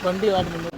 വണ്ടി കാട്ടുന്നു.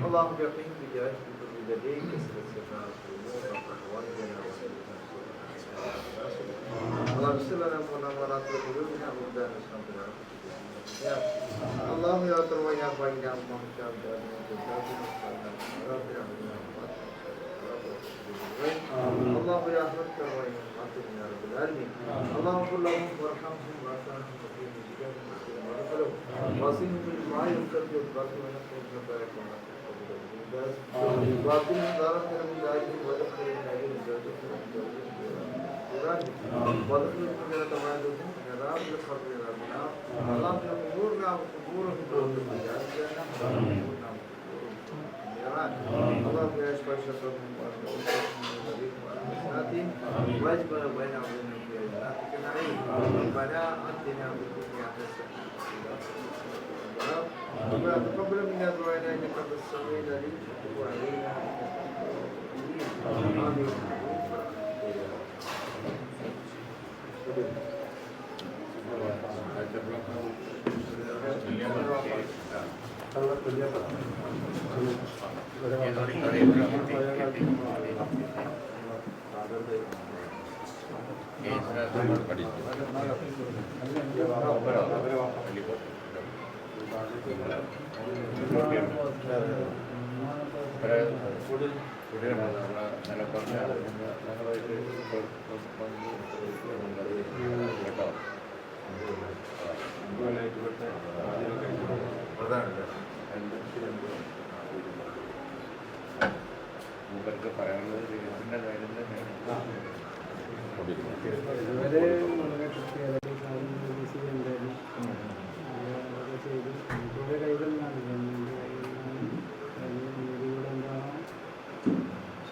اللهم بيقين بجاه بيديك كسر السماء والنور والأقوال اللهم صل على منورات قلوبنا وابدان اسلامنا اللهم يا تروى يا باين يا مهتم اللهم يا رب تروى يا رب العالمين اللهم كن لهم وارحمهم وارحمهم وفيهم بجاه واسهم بالماء يمكن يتبارك ونحن نبارك باطل دارك من داعي ودخل النار ودخل من تمادهم نرام لخبر ربنا اللهم قبورنا وقبورهم بالمجال اللهم يا اشفى شفاهم واجب بينهم وبين جناتك نعيم ربنا اتنا في الدنيا حسنه ربنا تقبل منا دعاءنا انك انت السميع العليم وتب علينا امين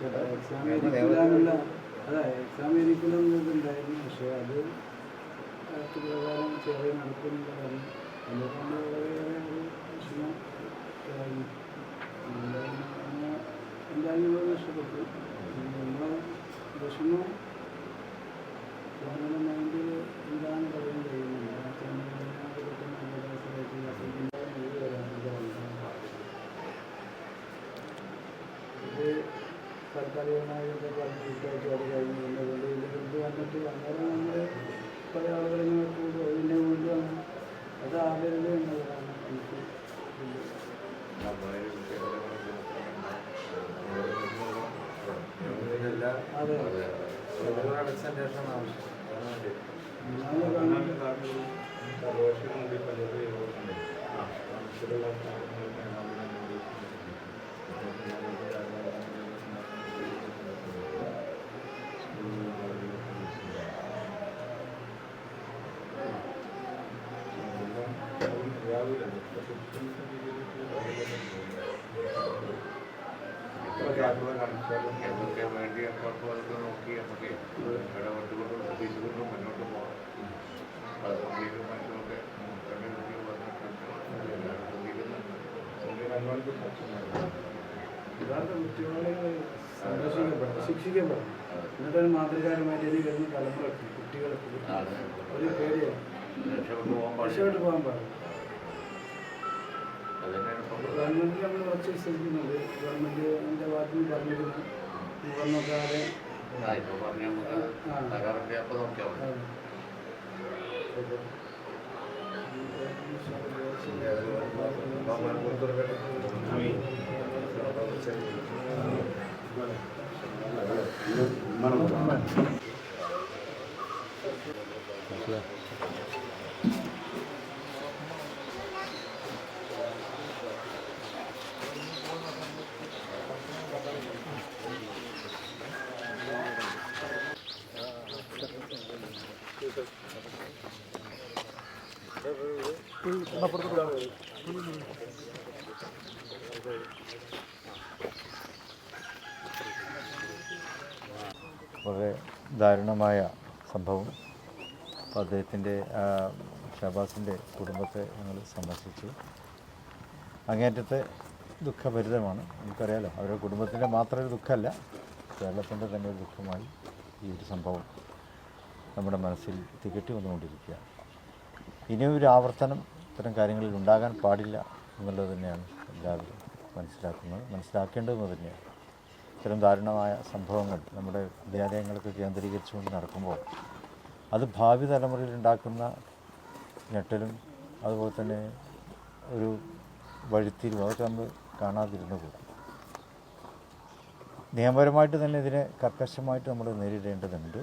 എക്സാം എഴുതിക്കില്ല അതാ എക്സാം എഴുതിക്കില്ല എന്നുള്ളതുണ്ടായിരുന്നു. പക്ഷേ അത് ആക്ട് പ്രകാരം ചെറിയ നടക്കുന്നില്ല പറഞ്ഞു. എന്നിട്ട് നമ്മൾ വളരെയേറെ ഒരു വിഷമം എന്തായാലും നഷ്ടപ്പെട്ടു. നമ്മളെ വിഷമം നമ്മുടെ മൈൻഡിൽ എന്താണ് പറയാൻ കഴിയുന്നത്. ഇത് താൽക്കാലികമായി പറഞ്ഞ് വിട്ടയച്ചു അത് കഴിഞ്ഞ് അതുകൊണ്ട് ഇത് വന്നിട്ട് അന്നേരം നമ്മൾ പല ആളുകളിങ്ങനെ കൂടും അതിനെ കൊണ്ടുവന്ന് അതാകരുത് എന്നുള്ളതാണ് എനിക്ക് അതെ എന്തൊക്കെ വേണ്ടി അപ്പുറത്ത് നോക്കി നമുക്ക് ഇടപെട്ടുകൊണ്ടും ശ്രദ്ധിച്ചുകൊണ്ടും മുന്നോട്ട് പോകാം. അത് സംഗീതം മറ്റുമൊക്കെ യഥാർത്ഥ കുറ്റവാളികൾ സംരക്ഷിക്കപ്പെടണം, ശിക്ഷിക്കപ്പെടണം. എന്നിട്ട് മാതൃകാരമായിട്ട് ഇനി വരുന്ന തലമുറക്ക് കുട്ടികൾക്ക് ഒരു പേടിയാണ് രക്ഷപ്പെട്ടു പോകാൻ പാടില്ല. ഗവൺമെൻറ് നമ്മൾ കുറച്ച് വിശ്വസിക്കുന്നുണ്ട്. ഗവൺമെൻറ്റിൻ്റെ ഭാഗത്ത് നിന്ന് പറഞ്ഞിരുന്നു മുഖം നോക്കാതെ വളരെ ദാരുണമായ സംഭവം. അദ്ദേഹത്തിൻ്റെ ഷഹബാസിൻ്റെ കുടുംബത്തെ ഞങ്ങൾ സന്ദർശിച്ചു. അങ്ങേറ്റത്തെ ദുഃഖഭരിതമാണ്. നമുക്കറിയാലോ, അവരുടെ കുടുംബത്തിൻ്റെ മാത്രം ഒരു ദുഃഖമല്ല, കേരളത്തിൻ്റെ തന്നെ ഒരു ദുഃഖമായി ഈ ഒരു സംഭവം നമ്മുടെ മനസ്സിൽ തികട്ടി വന്നുകൊണ്ടിരിക്കുകയാണ്. ഇനിയും ഒരു ആവർത്തനം ഇത്തരം കാര്യങ്ങളിൽ ഉണ്ടാകാൻ പാടില്ല എന്നുള്ളത് തന്നെയാണ് എല്ലാവരും മനസ്സിലാക്കേണ്ടതെന്ന് തന്നെയാണ്. ഇത്തരം ദാരുണമായ സംഭവങ്ങൾ നമ്മുടെ വിദ്യാലയങ്ങളൊക്കെ കേന്ദ്രീകരിച്ചുകൊണ്ട് നടക്കുമ്പോൾ അത് ഭാവി തലമുറയിൽ ഉണ്ടാക്കുന്ന ഞെട്ടലും അതുപോലെ തന്നെ ഒരു വഴിത്തിരിവും അതൊക്കെ നമ്മൾ കാണാതിരുന്നുകൂടാ. നിയമപരമായിട്ട് തന്നെ ഇതിനെ കർക്കശമായിട്ട് നമ്മൾ നേരിടേണ്ടതുണ്ട്.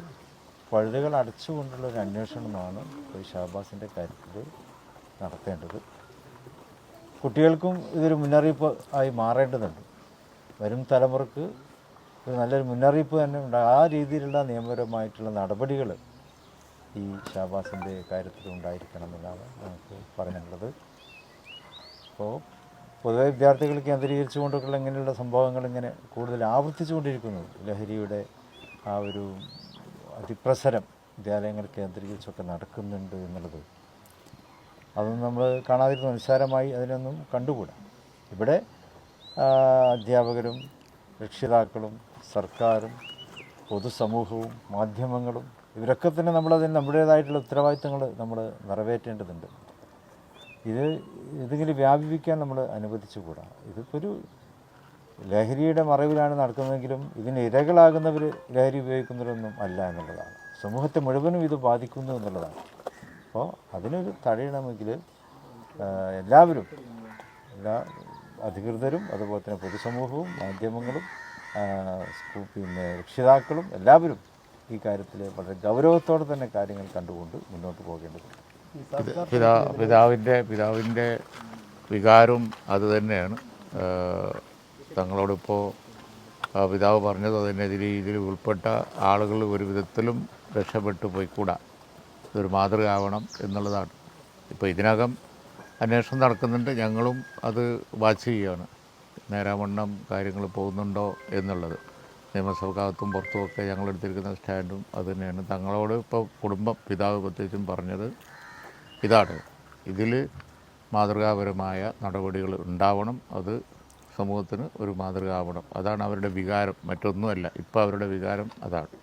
പഴുതുകൾ അടച്ചുകൊണ്ടുള്ള ഒരു അന്വേഷണമാണ് ഈ ഷഹബാസിൻ്റെ കാര്യത്തിൽ നടത്തേണ്ടത്. കുട്ടികൾക്കും ഇതൊരു മുന്നറിയിപ്പ് ആയി മാറേണ്ടതുണ്ട്. വരും തലമുറക്ക് ഒരു നല്ലൊരു മുന്നറിയിപ്പ് തന്നെ ഉണ്ടാകും. ആ രീതിയിലുള്ള നിയമപരമായിട്ടുള്ള നടപടികൾ ഈ ഷഹബാസിൻ്റെ കാര്യത്തിൽ ഉണ്ടായിരിക്കണം എന്നാണ് നമുക്ക് പറയാനുള്ളത്. അപ്പോൾ പൊതുവെ വിദ്യാർത്ഥികൾ കേന്ദ്രീകരിച്ചുകൊണ്ടുള്ള ഇങ്ങനെയുള്ള സംഭവങ്ങൾ ഇങ്ങനെ കൂടുതൽ ആവർത്തിച്ചുകൊണ്ടിരിക്കുന്നു. ലഹരിയുടെ ആ ഒരു അതിപ്രസരം വിദ്യാലയങ്ങൾ കേന്ദ്രീകരിച്ചൊക്കെ നടക്കുന്നുണ്ട് എന്നുള്ളത് അതൊന്നും നമ്മൾ കാണാതിരുന്ന നിസ്സാരമായി അതിനൊന്നും കണ്ടുകൂടാ. ഇവിടെ അധ്യാപകരും രക്ഷിതാക്കളും സർക്കാരും പൊതുസമൂഹവും മാധ്യമങ്ങളും ഇവരൊക്കെ തന്നെ നമ്മളതിന് നമ്മുടേതായിട്ടുള്ള ഉത്തരവാദിത്തങ്ങൾ നമ്മൾ നിറവേറ്റേണ്ടതുണ്ട്. ഇതിങ്ങനെ വ്യാപിപ്പിക്കാൻ നമ്മൾ അനുവദിച്ചുകൂടാ. ഇതിപ്പോൾ ഒരു ലഹരിയുടെ മറവിലാണ് നടക്കുന്നതെങ്കിലും ഇതിന് ഇരകളാകുന്നവർ ലഹരി ഉപയോഗിക്കുന്നവരൊന്നും അല്ല എന്നുള്ളതാണ്. സമൂഹത്തെ മുഴുവനും ഇത് ബാധിക്കുന്നു എന്നുള്ളതാണ്. അപ്പോൾ അതിനൊരു തടയണമെങ്കിൽ എല്ലാവരും, എല്ലാ അധികൃതരും അതുപോലെ തന്നെ പൊതുസമൂഹവും മാധ്യമങ്ങളും രക്ഷിതാക്കളും എല്ലാവരും ഈ കാര്യത്തിൽ വളരെ ഗൗരവത്തോടെ തന്നെ കാര്യങ്ങൾ കണ്ടുകൊണ്ട് മുന്നോട്ട് പോകേണ്ടതുണ്ട്. പിതാവിൻ്റെ വികാരവും അതുതന്നെയാണ്. തങ്ങളോടിപ്പോൾ പിതാവ് പറഞ്ഞത് അതിനെതിരെ ഇതിൽ ഉൾപ്പെട്ട ആളുകൾ ഒരു വിധത്തിലും രക്ഷപ്പെട്ടു പോയിക്കൂടാ, ഇതൊരു മാതൃകയാവണം എന്നുള്ളതാണ്. ഇപ്പോൾ ഇതിനകം അന്വേഷണം നടക്കുന്നുണ്ട്, ഞങ്ങളും അത് വാച്ച് ചെയ്യുകയാണ്, നേരാവണ്ണം കാര്യങ്ങൾ പോകുന്നുണ്ടോ എന്നുള്ളത്. നിയമസഭക്കകത്തും പുറത്തുമൊക്കെ ഞങ്ങളെടുത്തിരിക്കുന്ന സ്റ്റാൻഡും അത് തന്നെയാണ്. തങ്ങളോട് ഇപ്പോൾ കുടുംബം പിതാവ് പ്രത്യേകിച്ചും പറഞ്ഞത് ഇതാണ്, ഇതിൽ മാതൃകാപരമായ നടപടികൾ ഉണ്ടാവണം, അത് സമൂഹത്തിന് ഒരു മാതൃക ആവണം. അതാണ് അവരുടെ വികാരം, മറ്റൊന്നുമല്ല. ഇപ്പോൾ അവരുടെ വികാരം അതാണ്.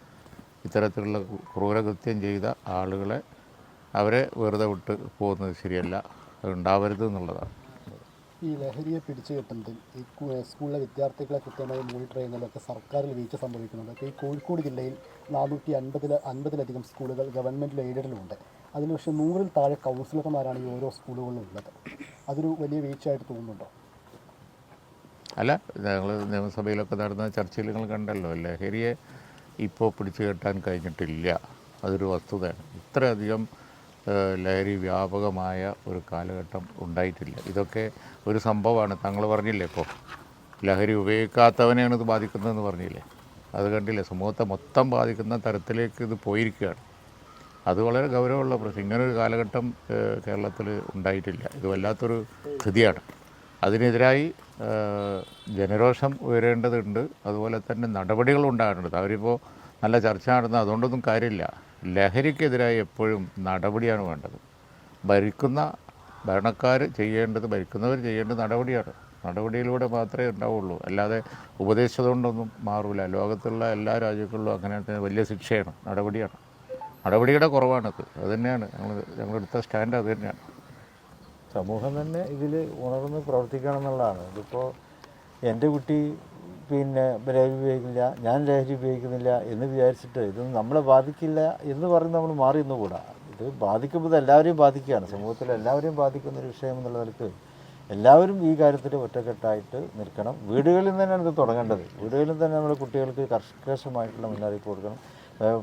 ഇത്തരത്തിലുള്ള ക്രൂരകൃത്യം ചെയ്ത ആളുകളെ അവരെ വെറുതെ വിട്ട് പോകുന്നത് ശരിയല്ല, അത് ഉണ്ടാവരുത് എന്നുള്ളതാണ്. ഈ ലഹരിയെ പിടിച്ചു കെട്ടുന്നതിൽ ഈ സ്കൂളിലെ വിദ്യാർത്ഥികളെ കൃത്യമായി മോണിറ്റർ ചെയ്യുന്നതിലൊക്കെ സർക്കാരിൽ വീഴ്ച സംഭവിക്കുന്നുണ്ട്. ഇപ്പോൾ ഈ കോഴിക്കോട് ജില്ലയിൽ 450-ലധികം സ്കൂളുകൾ ഗവൺമെൻറ് എയ്ഡഡിലുണ്ട്. അതിൽ പക്ഷേ 100-ൽ താഴെ കൗൺസിലർമാരാണ് ഈ ഓരോ സ്കൂളുകളിലും ഉള്ളത്. അതൊരു വലിയ വീഴ്ചയായിട്ട് തോന്നുന്നുണ്ടോ? അല്ല, ഞങ്ങൾ നിയമസഭയിലൊക്കെ നടന്ന ചർച്ചയിൽ നിങ്ങൾ കണ്ടല്ലോ, ലഹരിയെ ഇപ്പോൾ പിടിച്ചു കെട്ടാൻ കഴിഞ്ഞിട്ടില്ല, അതൊരു വസ്തുതയാണ്. ഇത്രയധികം ലഹരി വ്യാപകമായ ഒരു കാലഘട്ടം ഉണ്ടായിട്ടില്ല. ഇതൊക്കെ ഒരു സംഭവമാണ്. തങ്ങൾ പറഞ്ഞില്ലേ, ഇപ്പോൾ ലഹരി ഉപയോഗിക്കാത്തവനെയാണ് ഇത് ബാധിക്കുന്നതെന്ന് പറഞ്ഞില്ലേ, അത് കണ്ടില്ലേ, സമൂഹത്തെ മൊത്തം ബാധിക്കുന്ന തരത്തിലേക്ക് ഇത് പോയിരിക്കുകയാണ്. അത് വളരെ ഗൗരവമുള്ള പ്രശ്നം. ഇങ്ങനൊരു കാലഘട്ടം കേരളത്തിൽ ഉണ്ടായിട്ടില്ല. ഇത് വല്ലാത്തൊരു സ്ഥിതിയാണ്. അതിനെതിരായി ജനരോഷം ഉയരേണ്ടതുണ്ട്, അതുപോലെ തന്നെ നടപടികൾ ഉണ്ടാകേണ്ടത്. അവരിപ്പോൾ നല്ല ചർച്ച നടന്ന അതുകൊണ്ടൊന്നും കാര്യമില്ല. ലഹരിക്കെതിരായി എപ്പോഴും നടപടിയാണ് വേണ്ടത്. ഭരണക്കാർ ചെയ്യേണ്ടത്, ഭരിക്കുന്നവർ ചെയ്യേണ്ടത് നടപടിയാണ്. നടപടിയിലൂടെ മാത്രമേ ഉണ്ടാവുള്ളൂ, അല്ലാതെ ഉപദേശിച്ചതുകൊണ്ടൊന്നും മാറില്ല. ലോകത്തുള്ള എല്ലാ രാജ്യങ്ങളിലും അങ്ങനെ തന്നെ വലിയ ശിക്ഷയാണ്, നടപടിയാണ്. നടപടിയുടെ കുറവാണത്. അത് തന്നെയാണ് ഞങ്ങളെടുത്ത സ്റ്റാൻഡ്, അത് തന്നെയാണ്. സമൂഹം തന്നെ ഇതിൽ ഉണർന്ന് പ്രവർത്തിക്കണം എന്നുള്ളതാണ്. ഇതിപ്പോൾ എൻ്റെ കുട്ടി ലഹരി ഉപയോഗിക്കില്ല, ഞാൻ ലഹരി ഉപയോഗിക്കുന്നില്ല എന്ന് വിചാരിച്ചിട്ട് ഇതൊന്നും നമ്മളെ ബാധിക്കില്ല എന്ന് പറഞ്ഞ് നമ്മൾ മാറി നിന്നുകൂടാ. ഇത് ബാധിക്കുമ്പോൾ ഇത് എല്ലാവരെയും ബാധിക്കുകയാണ്. സമൂഹത്തിൽ എല്ലാവരെയും ബാധിക്കുന്നൊരു വിഷയം എന്നുള്ള നിലക്ക് എല്ലാവരും ഈ കാര്യത്തിൽ ഒറ്റക്കെട്ടായിട്ട് നിൽക്കണം. വീടുകളിൽ തന്നെയാണ് ഇത് തുടങ്ങേണ്ടത്. വീടുകളിൽ തന്നെ നമ്മൾ കുട്ടികൾക്ക് കർക്കശമായിട്ടുള്ള മുന്നറിയിപ്പ് കൊടുക്കണം.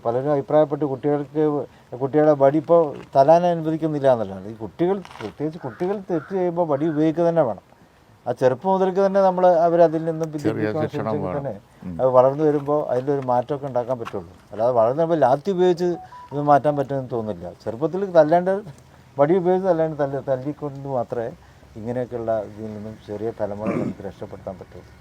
പലരും അഭിപ്രായപ്പെട്ട് കുട്ടികളെ വടി ഇപ്പോൾ തലാൻ അനുവദിക്കുന്നില്ല എന്നുള്ളതാണ്. ഈ കുട്ടികൾ, പ്രത്യേകിച്ച് കുട്ടികൾ തെറ്റ് ചെയ്യുമ്പോൾ വടി ഉപയോഗിക്കുക തന്നെ വേണം. ആ ചെറുപ്പം മുതൽക്ക് തന്നെ നമ്മൾ അവരതിൽ നിന്നും പിന്തിരിപ്പിക്കാൻ തന്നെ അത് വളർന്നു വരുമ്പോൾ അതിൻ്റെ ഒരു മാറ്റമൊക്കെ ഉണ്ടാക്കാൻ പറ്റുള്ളൂ. അല്ലാതെ വളർന്നു വരുമ്പോൾ ലാത്തി ഉപയോഗിച്ച് ഇത് മാറ്റാൻ പറ്റുമെന്ന് തോന്നുന്നില്ല. ചെറുപ്പത്തിൽ തല്ലേണ്ട, വടി ഉപയോഗിച്ച് തല്ലിക്കൊണ്ട് മാത്രമേ ഇങ്ങനെയൊക്കെയുള്ള ഇതിൽ നിന്നും ചെറിയ തലമുറ നമുക്ക് രക്ഷപ്പെടുത്താൻ പറ്റുള്ളൂ.